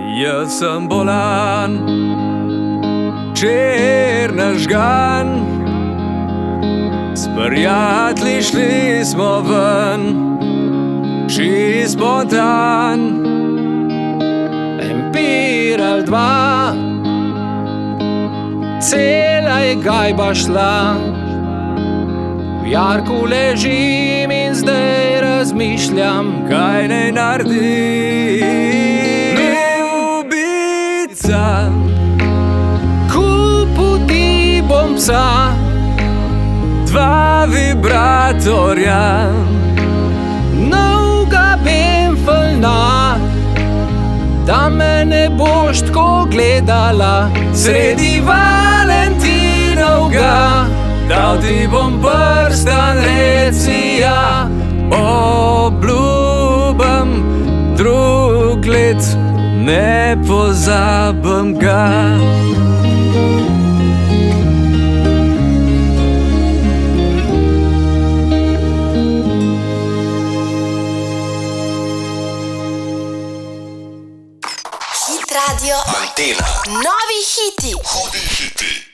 Jaz sem bolan, včeraj nažgan, s prijatelji šli smo ven, čisto spontan. En pir ali dva, cela je gajba šla. V jarku ležim in zdaj razmišljam, kaj naj naredim. Ljubica, kupil ti bom psa, 2 vibratorja, novega benfelna, da me ne boš tako gledala sredi valentinovga. Dal ti bom prstan, reci ja, obljubim, drug let ne pozabim ga. Hit Radio. Antena. Novi hiti. Hudi hiti.